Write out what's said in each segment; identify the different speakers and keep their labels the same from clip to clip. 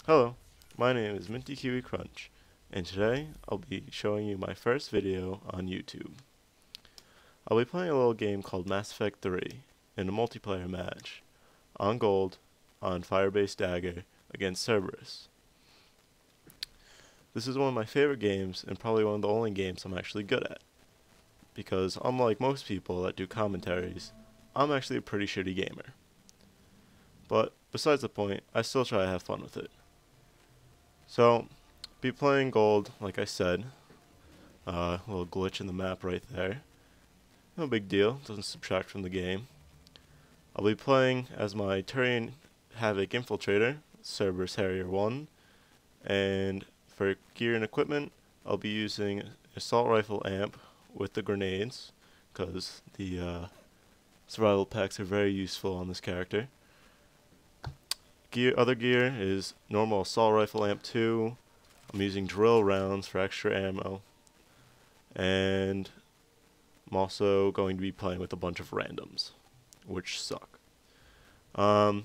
Speaker 1: Hello, my name is MintyKiwiCrunch, and today I'll be showing you my first video on YouTube. I'll be playing a little game called Mass Effect 3 in a multiplayer match, on gold, on fire-based Dagger, against Cerberus. This is one of my favorite games, and probably one of the only games I'm actually good at, because unlike most people that do commentaries, I'm actually a pretty shitty gamer. But besides the point, I still try to have fun with it. So, be playing gold, like I said. A little glitch in the map right there. No big deal, doesn't subtract from the game. I'll be playing as my Turian Havoc Infiltrator, Cerberus Harrier 1. And for gear and equipment, I'll be using Assault Rifle Amp with the grenades, because the survival packs are very useful on this character. Other gear is normal Assault Rifle Amp 2. I'm using drill rounds for extra ammo. And I'm also going to be playing with a bunch of randoms, which suck. When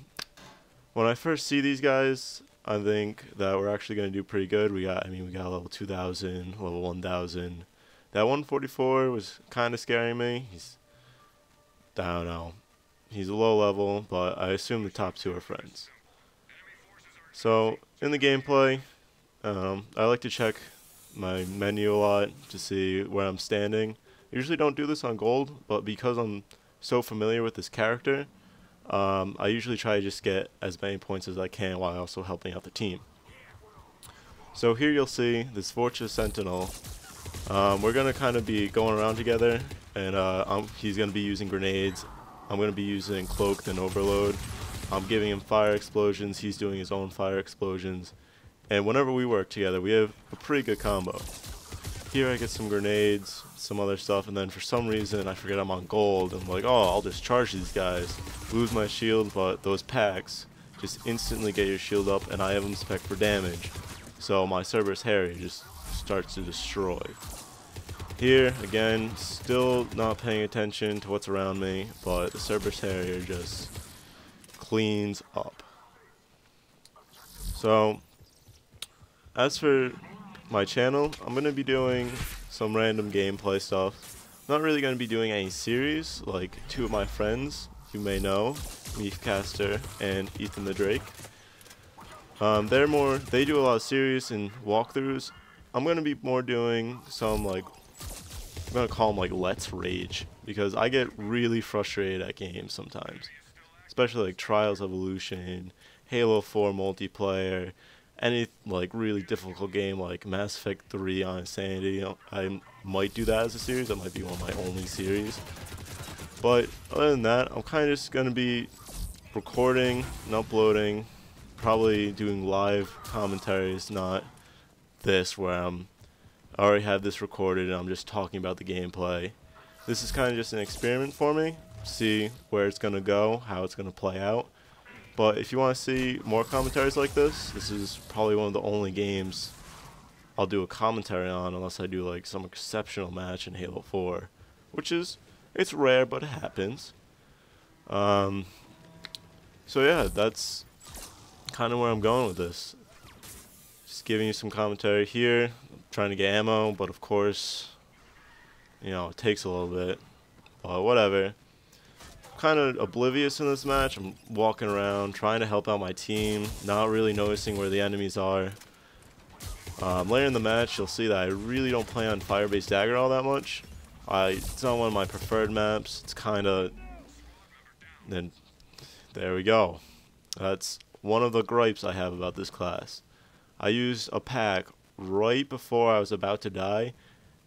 Speaker 1: I first see these guys, I think that we're actually going to do pretty good. We got level 2000, level 1000. That 144 was kind of scaring me. I don't know. He's a low level, but I assume the top two are friends. So, in the gameplay, I like to check my menu a lot to see where I'm standing. I usually don't do this on gold, but because I'm so familiar with this character, I usually try to just get as many points as I can while also helping out the team. So here you'll see this Fortress Sentinel. We're going to kind of be going around together, and he's going to be using grenades. I'm going to be using Cloaked and Overload. I'm giving him fire explosions, he's doing his own fire explosions, and whenever we work together, we have a pretty good combo. Here I get some grenades, some other stuff, and then for some reason I forget I'm on gold, and I'm like, oh, I'll just charge these guys, lose my shield, but those packs just instantly get your shield up, and I have them spec for damage, so my Cerberus Harrier just starts to destroy. Here, again, still not paying attention to what's around me, but the Cerberus Harrier just cleans up. So, as for my channel, I'm going to be doing some random gameplay stuff. I'm not really going to be doing any series, like two of my friends you may know, Meathcaster and Ethan the Drake. They do a lot of series and walkthroughs. I'm going to be more doing some, I'm going to call them Let's Rage, because I get really frustrated at games sometimes. Especially like Trials Evolution, Halo 4 multiplayer, any really difficult game like Mass Effect 3 on Insanity. I might do that as a series. That might be one of my only series. But other than that, I'm kind of just going to be recording and uploading, probably doing live commentaries, not this where I already have this recorded and I'm just talking about the gameplay. This is kind of just an experiment for me. See where it's going to go, how it's going to play out. But if you want to see more commentaries like this is probably one of the only games I'll do a commentary on, unless I do some exceptional match in Halo 4, which it's rare, but it happens. So yeah, that's kind of where I'm going with this. Just giving you some commentary here, trying to get ammo, but of course, it takes a little bit, but whatever. Kind of oblivious in this match. I'm walking around trying to help out my team, not really noticing where the enemies are. Later in the match you'll see that I really don't play on fire-based Dagger all that much. It's not one of my preferred maps. It's kind of, then there we go. That's one of the gripes I have about this class. I used a pack right before I was about to die,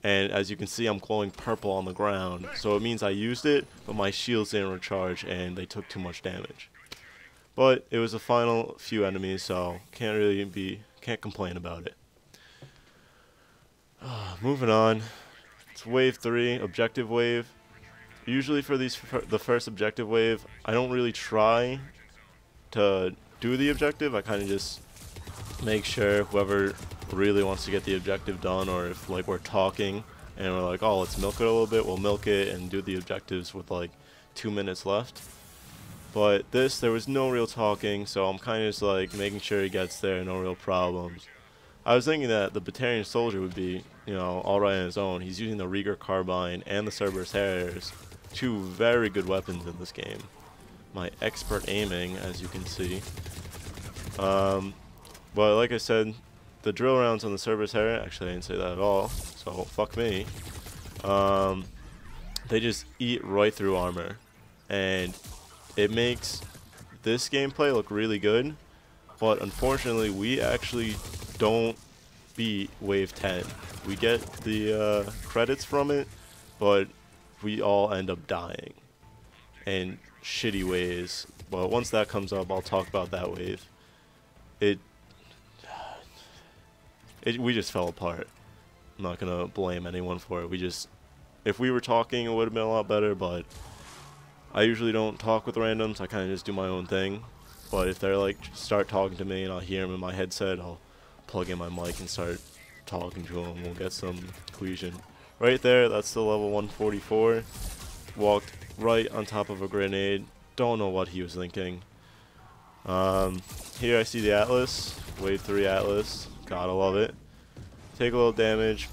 Speaker 1: and as you can see, I'm glowing purple on the ground, so it means I used it, but my shields didn't recharge, and they took too much damage. But it was the final few enemies, so can't complain about it. Moving on, it's wave 3, objective wave. Usually for the first objective wave, I don't really try to do the objective. I kind of just make sure whoever really wants to get the objective done, or if we're talking and we're like, oh, let's milk it a little bit, we'll milk it and do the objectives with 2 minutes left. But this, there was no real talking, so I'm kind of just like making sure he gets there, no real problems. I was thinking that the Batarian Soldier would be, you know, alright on his own. He's using the Rieger Carbine and the Cerberus Harriers, two very good weapons in this game. My expert aiming, as you can see. But like I said, the drill rounds on the Cerberus Harrier, actually I didn't say that at all, so fuck me. They just eat right through armor, and it makes this gameplay look really good, but unfortunately we actually don't beat Wave 10. We get the credits from it, but we all end up dying in shitty ways. But once that comes up, I'll talk about that wave. We just fell apart. I'm not gonna blame anyone for it. If we were talking, it would have been a lot better, but I usually don't talk with randoms. I kind of just do my own thing. But if they're like start talking to me and I'll hear them in my headset, I'll plug in my mic and start talking to them. We'll get some cohesion. Right there, that's the level 144. Walked right on top of a grenade. Don't know what he was thinking. Here I see the Atlas. Wave 3 Atlas. Gotta love it. Take a little damage.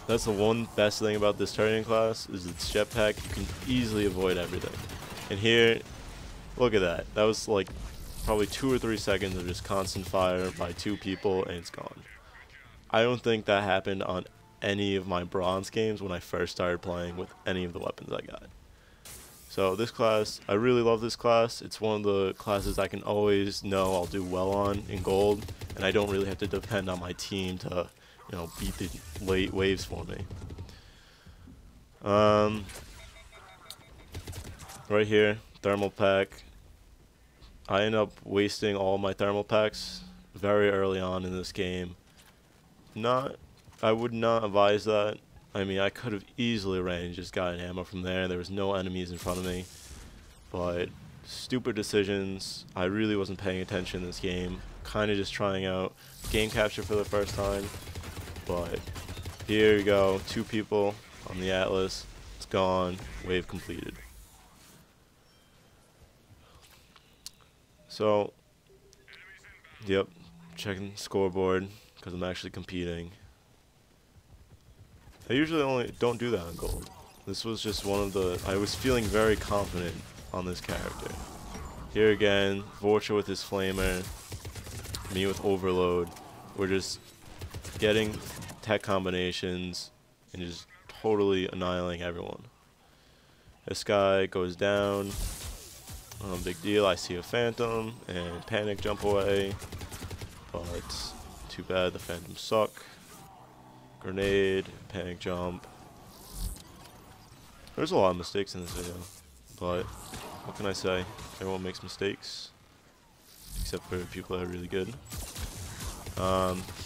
Speaker 1: That's the one best thing about this Turian class, is its jetpack. You can easily avoid everything. And here, look at that. That was like probably 2 or 3 seconds of just constant fire by 2 people, and it's gone. I don't think that happened on any of my bronze games when I first started playing with any of the weapons I got. So this class, I really love this class. It's one of the classes I can always know I'll do well on in gold, and I don't really have to depend on my team to, you know, beat the late waves for me. Right here, thermal pack. I end up wasting all my thermal packs very early on in this game. I would not advise that. I mean, I could have easily ran and just gotten ammo from there. There was no enemies in front of me. But stupid decisions. I really wasn't paying attention in this game. Kind of just trying out game capture for the first time. But here you go, 2 people on the Atlas. It's gone. Wave completed. So, yep, checking the scoreboard because I'm actually competing. I usually don't do that on gold. This was just one of the, I was feeling very confident on this character. Here again, Vorcha with his flamer, me with overload. We're just getting tech combinations and just totally annihilating everyone. This guy goes down. Big deal. I see a phantom and panic jump away, but too bad the phantoms suck. Grenade, panic jump. There's a lot of mistakes in this video, but what can I say? Everyone makes mistakes, except for people that are really good.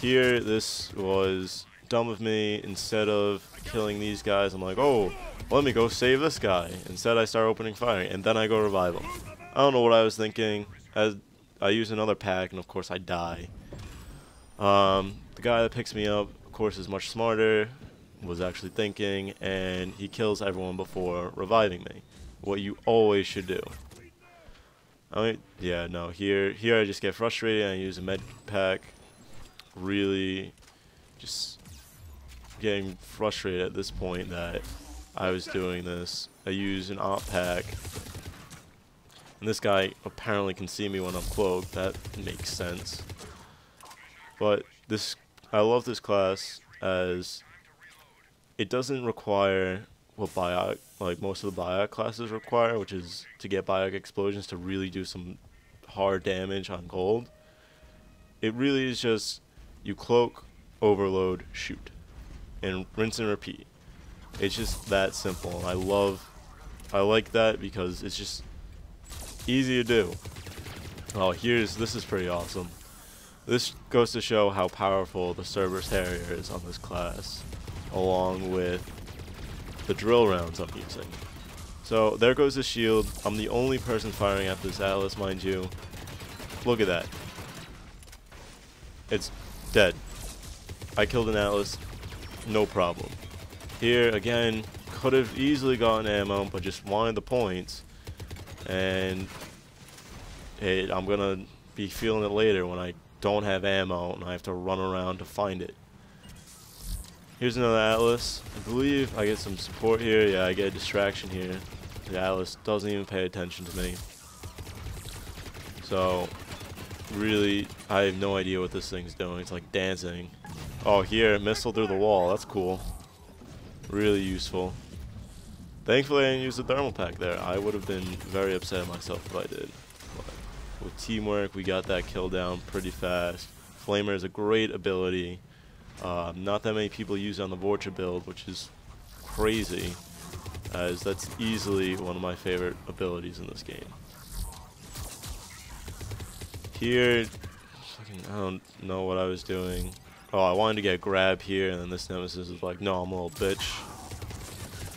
Speaker 1: Here, this was dumb of me. Instead of killing these guys, I'm like, oh, let me go save this guy. Instead, I start opening fire, and then I go revive him. I don't know what I was thinking. As I use another pack, and of course I die. The guy that picks me up, of course, is much smarter, was actually thinking, and he kills everyone before reviving me. What you always should do. I mean, yeah, no, here I just get frustrated and I use a med pack. Really just getting frustrated at this point that I was doing this. I use an op pack, and this guy apparently can see me when I'm cloaked. That makes sense. But I love this class as it doesn't require what most of the Biotic classes require, which is to get Biotic explosions to really do some hard damage on gold. It really is just you cloak, overload, shoot, and rinse and repeat. It's just that simple. I like that because it's just easy to do. Oh, this is pretty awesome. This goes to show how powerful the Cerberus Harrier is on this class, along with the drill rounds I'm using. So there goes the shield. I'm the only person firing at this Atlas, mind you. Look at that. It's dead. I killed an Atlas, no problem. Here again, could have easily gotten ammo, but just wanted the points. and I'm gonna be feeling it later when I don't have ammo and I have to run around to find it. Here's another Atlas. I believe I get some support here. Yeah, I get a distraction here. The Atlas doesn't even pay attention to me. So, really, I have no idea what this thing's doing. It's like dancing. Oh, here, missile through the wall. That's cool. Really useful. Thankfully, I didn't use the thermal pack there. I would have been very upset at myself if I did. But with teamwork, we got that kill down pretty fast. Flamer is a great ability. Not that many people use it on the Vorcha build, which is crazy, as that's easily one of my favorite abilities in this game. Here, I don't know what I was doing. Oh, I wanted to get grab here, and then this nemesis is like, no, I'm a little bitch.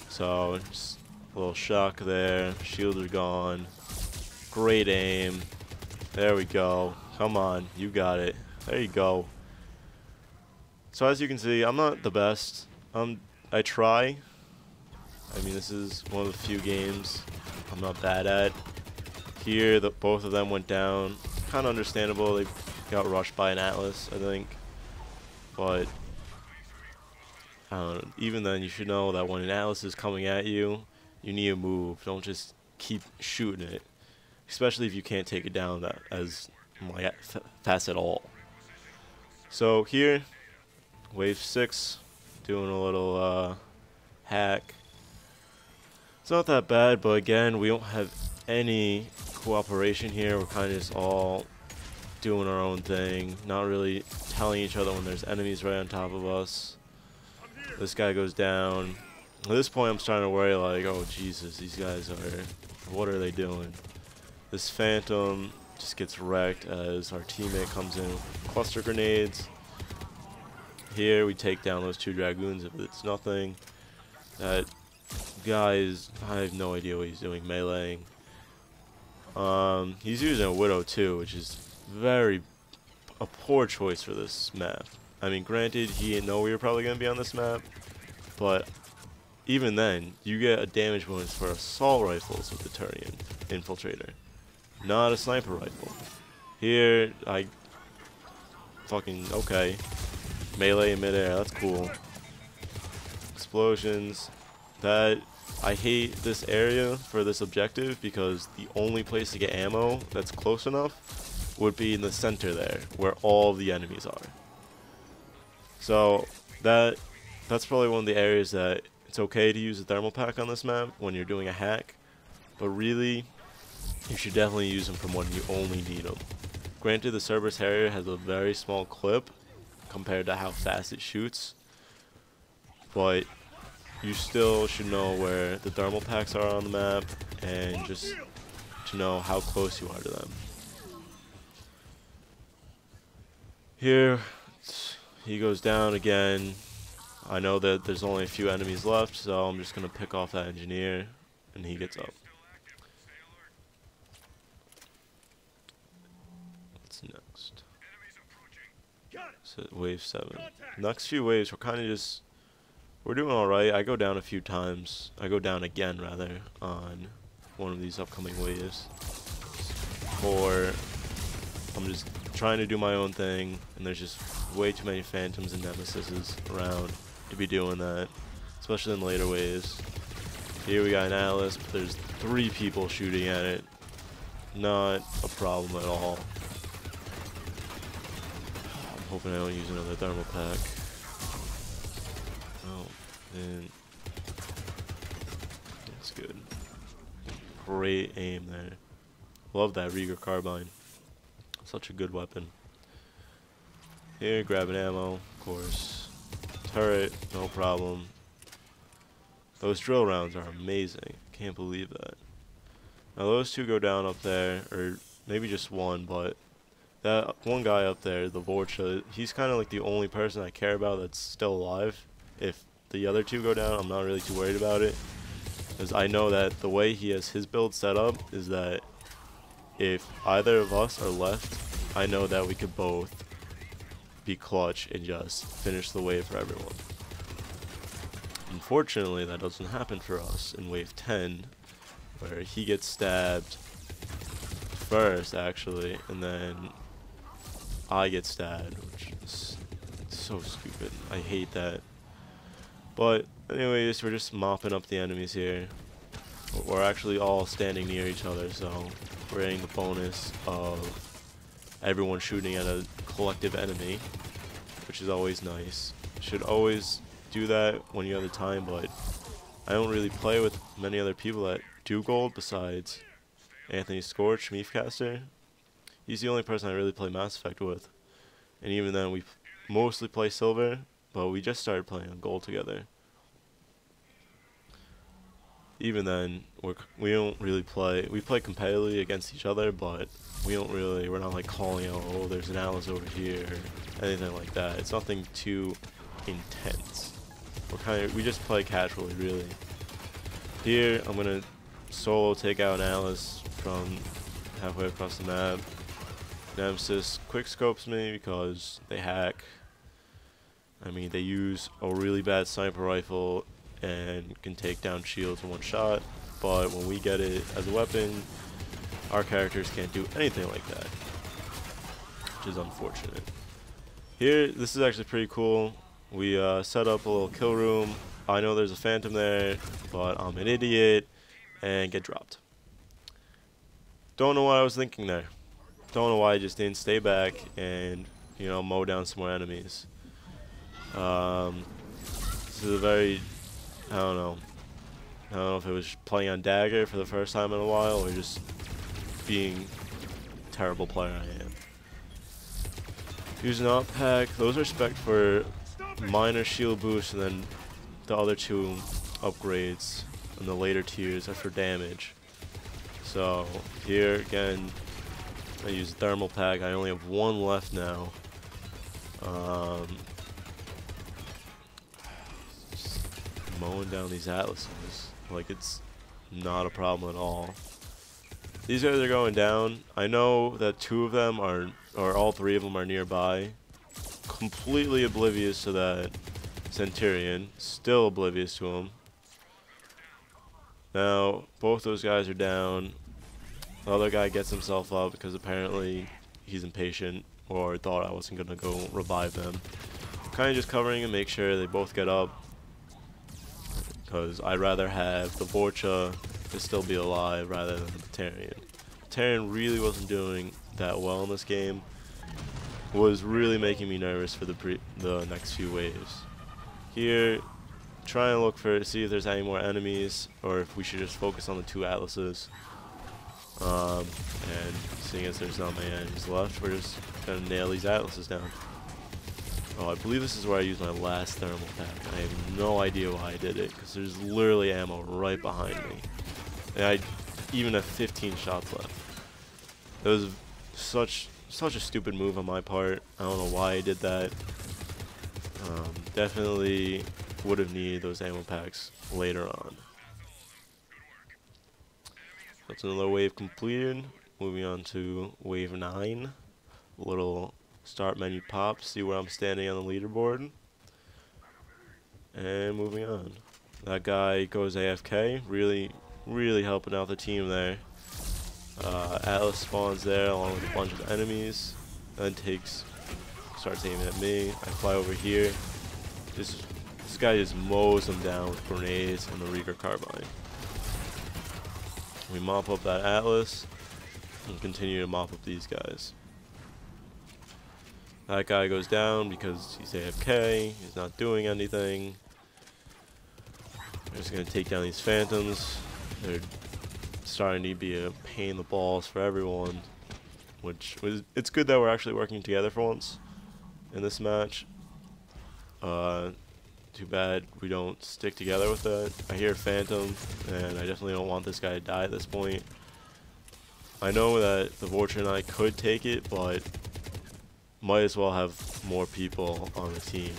Speaker 1: So, just a little shock there. Shields are gone. Great aim. There we go. Come on, you got it. There you go. So as you can see, I'm not the best. I try. I mean, this is one of the few games I'm not bad at. Here, both of them went down. Kind of understandable. They got rushed by an Atlas, I think. But I don't know. Even then, you should know that when an Atlas is coming at you, you need to move. Don't just keep shooting it. Especially if you can't take it down as fast at all. So here, wave 6, doing a little hack. It's not that bad, but again, we don't have any cooperation here. We're kind of just all doing our own thing, not really telling each other when there's enemies right on top of us. This guy goes down. At this point, I'm starting to worry, like, oh Jesus, these guys what are they doing? This Phantom just gets wrecked as our teammate comes in with cluster grenades. Here we take down those 2 Dragoons if it's nothing. That guy is, I have no idea what he's doing meleeing. He's using a Widow too, which is a poor choice for this map. I mean, granted, he didn't know we were probably going to be on this map, but even then, you get a damage bonus for assault rifles with the Turian Infiltrator, not a sniper rifle. Here, okay. Melee in midair, that's cool. Explosions. I hate this area for this objective because the only place to get ammo that's close enough would be in the center there, where all the enemies are. So that's probably one of the areas that it's okay to use a thermal pack on this map when you're doing a hack, but really, you should definitely use them from when you only need them. Granted, the Cerberus Harrier has a very small clip compared to how fast it shoots, but you still should know where the thermal packs are on the map and just to know how close you are to them. Here, he goes down again. I know that there's only a few enemies left, so I'm just going to pick off that engineer, and he gets up. What's next? So wave 7. Next few waves, we're doing alright. I go down a few times. I go down again, rather, on one of these upcoming waves. Or I'm just trying to do my own thing, and there's just way too many Phantoms and Nemesises around to be doing that, especially in later waves. Here we got an Atlas, but there's 3 people shooting at it. Not a problem at all. I'm hoping I don't use another thermal pack. Oh, and that's good. Great aim there. Love that Rieger carbine. Such a good weapon. Here, grabbing ammo, of course. Turret, no problem. Those drill rounds are amazing. Can't believe that. Now those 2 go down up there, or maybe just one, but that one guy up there, the Vorcha, he's kind of like the only person I care about that's still alive. If the other 2 go down, I'm not really too worried about it, because I know that the way he has his build set up is that if either of us are left, I know that we could both be clutch and just finish the wave for everyone. Unfortunately, that doesn't happen for us in wave 10, where he gets stabbed first, actually, and then I get stabbed, which is so stupid. I hate that. But anyways, we're just mopping up the enemies here. We're actually all standing near each other, so we're getting the bonus of everyone shooting at a collective enemy, which is always nice. Should always do that when you have the time, but I don't really play with many other people that do gold besides Anthony Scorch, Meefcaster. He's the only person I really play Mass Effect with. And even then, we mostly play silver, but we just started playing on gold together. Even then, we don't really play. We play competitively against each other, but we're not like calling out, oh, there's an Alice over here, or anything like that. It's nothing too intense. We just play casually, really. Here, I'm gonna solo take out an Alice from halfway across the map. Nemesis quickscopes me because they hack. I mean, they use a really bad sniper rifle and can take down shields in one shot, but when we get it as a weapon, our characters can't do anything like that, which is unfortunate. Here, this is actually pretty cool. We set up a little kill room. I know there's a phantom there, but I'm an idiot and get dropped. Don't know what I was thinking there. Don't know why I just didn't stay back and, you know, mow down some more enemies. This is a very, I don't know if it was playing on Dagger for the first time in a while or just being a terrible player I am. Using op pack, those are spec'd for minor shield boost, and then the other two upgrades in the later tiers are for damage. So here again, I use thermal pack. I only have one left now. Just mowing down these atlases like it's not a problem at all. These guys are going down. I know that two of them are, or all three of them are nearby. Completely oblivious to that Centurion. Still oblivious to him. Now, both those guys are down. The other guy gets himself up because apparently he's impatient or thought I wasn't going to go revive them. Kind of just covering and make sure they both get up, because I'd rather have the Vorcha to still be alive rather than the Batarian. Batarian really wasn't doing that well in this game. Was really making me nervous for the next few waves. Here, try and look see if there's any more enemies, or if we should just focus on the two Atlases. And seeing as there's not many enemies left, we're just gonna nail these Atlases down. Oh, I believe this is where I used my last thermal pack. I have no idea why I did it, because there's literally ammo right behind me. And I even have 15 shots left. It was such a stupid move on my part. I don't know why I did that. Definitely would have needed those ammo packs later on. That's another wave completed. Moving on to wave 9. Little start menu pop, see where I'm standing on the leaderboard. And moving on. That guy goes AFK, really helping out the team there. Atlas spawns there along with a bunch of enemies, then starts aiming at me. I fly over here. This guy just mows them down with grenades and the Rieger carbine. We mop up that Atlas and continue to mop up these guys. That guy goes down because he's AFK, he's not doing anything. We're just going to take down these phantoms. They're starting to be a pain in the balls for everyone, it's good that we're actually working together for once in this match. Too bad we don't stick together with that. I hear Phantom, and I definitely don't want this guy to die at this point. I know that the Vorcha and I could take it, but might as well have more people on the team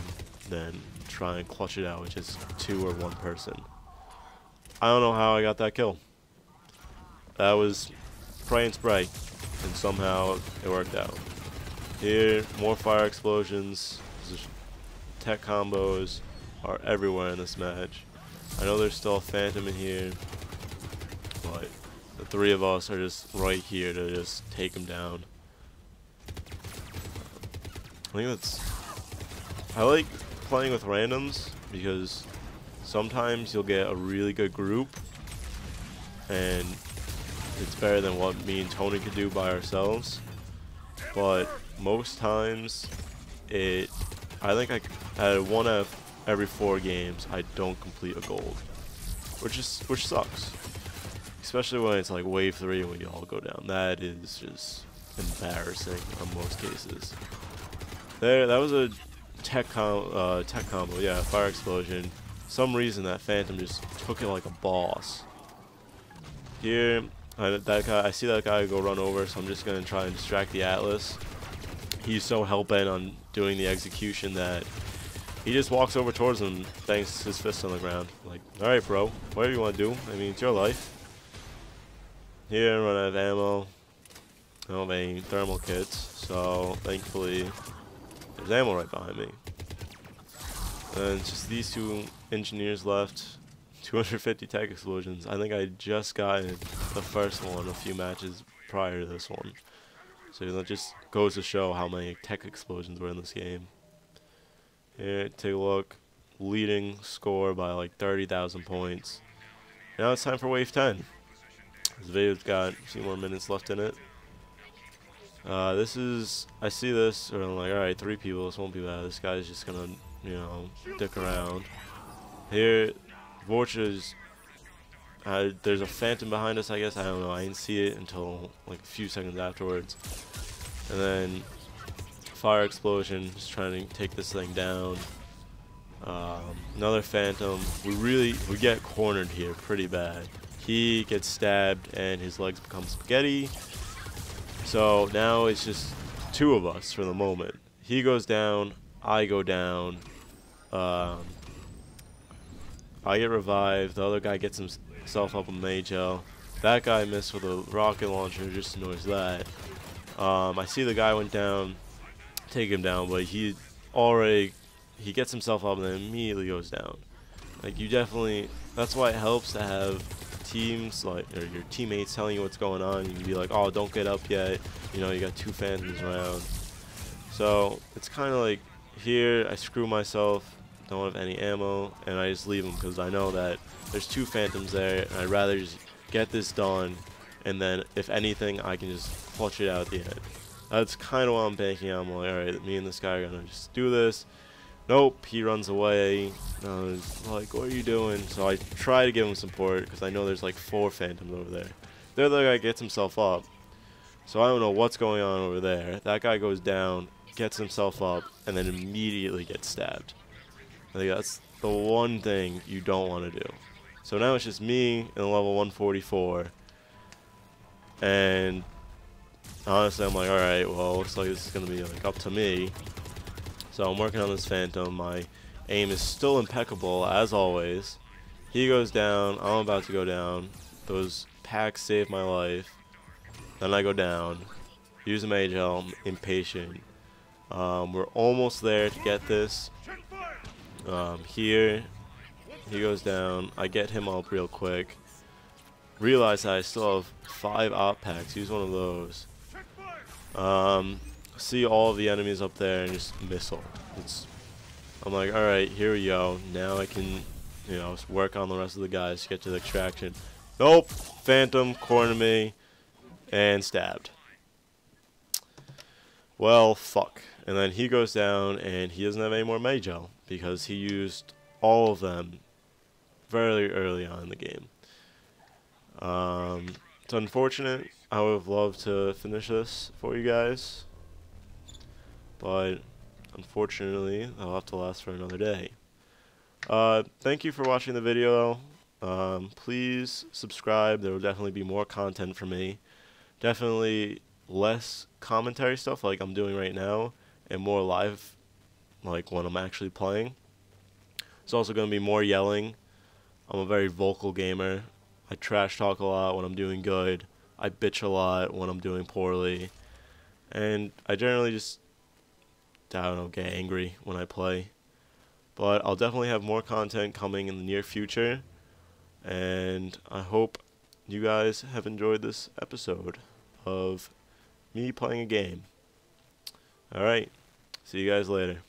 Speaker 1: than try and clutch it out with just 2 or 1 person. I don't know how I got that kill. That was pray and spray, and somehow it worked out. Here, more fire explosions, tech combos are everywhere in this match. I know there's still a Phantom in here, but the three of us are just right here to just take him down. I like playing with randoms because sometimes you'll get a really good group and it's better than what me and Tony could do by ourselves. But most times I think at 1 out of every 4 games I don't complete a gold, which sucks. Especially when it's like wave 3 and we all go down. That is just embarrassing in most cases. That was a tech combo, yeah, fire explosion. Some reason that Phantom just took it like a boss. Here, I see that guy go run over, so I'm just gonna try and distract the Atlas. He's so hell-bent on doing the execution that he just walks over towards him, bangs his fist on the ground. Like, alright bro, whatever you wanna do, I mean, it's your life. Here, run out of ammo. I don't have any thermal kits, so thankfully there's ammo right behind me. And it's just these 2 engineers left. 250 tech explosions. I think I just got the first one a few matches prior to this one. So that just goes to show how many tech explosions were in this game. Here, take a look. Leading score by like 30,000 points. Now it's time for wave 10. This video's got a few more minutes left in it. I see this, or I'm like, alright, 3 people, this won't be bad. This guy's just gonna, you know, dick around. Here, Vorcha's, there's a Phantom behind us, I guess. I don't know. I didn't see it until like a few seconds afterwards. And then fire explosion, just trying to take this thing down. Another Phantom. We get cornered here pretty bad. He gets stabbed and his legs become spaghetti. So now it's just 2 of us for the moment. He goes down, I go down. I get revived, the other guy gets himself up a Mage-L. That guy missed with a rocket launcher, just ignores that. I see the guy went down, take him down, but he gets himself up and then immediately goes down. Like, you definitely, that's why it helps to have teams, like, or your teammates telling you what's going on. You can be like, oh, don't get up yet, you know, you got 2 Phantoms around. So it's kind of like, here I screw myself, don't have any ammo, and I just leave them because I know that there's 2 Phantoms there, and I'd rather just get this done, and then if anything I can just clutch it out at the end. That's kind of what I'm banking on. I'm like, alright, me and this guy are gonna just do this. Nope, he runs away. I was like, what are you doing? So I try to give him support because I know there's like 4 Phantoms over there. The other guy gets himself up, so I don't know what's going on over there. That guy goes down, gets himself up, and then immediately gets stabbed. I think that's the one thing you don't want to do. So now it's just me in level 144, and honestly I'm like, alright, well, looks like this is going to be like up to me. So I'm working on this Phantom. My aim is still impeccable, as always. He goes down, I'm about to go down. Those packs saved my life. Then I go down, use a Mage-L, I'm impatient. We're almost there to get this. Here, he goes down, I get him up real quick. Realize that I still have 5 op packs, use one of those. See all of the enemies up there and just missile. I'm like, alright, here we go. Now I can, you know, work on the rest of the guys to get to the extraction. Nope, Phantom, corner me, and stabbed. Well, fuck. And then he goes down and he doesn't have any more Mage-L because he used all of them very early on in the game. It's unfortunate. I would have loved to finish this for you guys, but unfortunately I'll have to last for another day. Thank you for watching the video. Please subscribe. There will definitely be more content for me. Definitely less commentary stuff like I'm doing right now, and more live, like when I'm actually playing. It's also going to be more yelling. I'm a very vocal gamer. I trash talk a lot when I'm doing good. I bitch a lot when I'm doing poorly. And I generally just, I don't know, get angry when I play. But I'll definitely have more content coming in the near future. And I hope you guys have enjoyed this episode of me playing a game. Alright, see you guys later.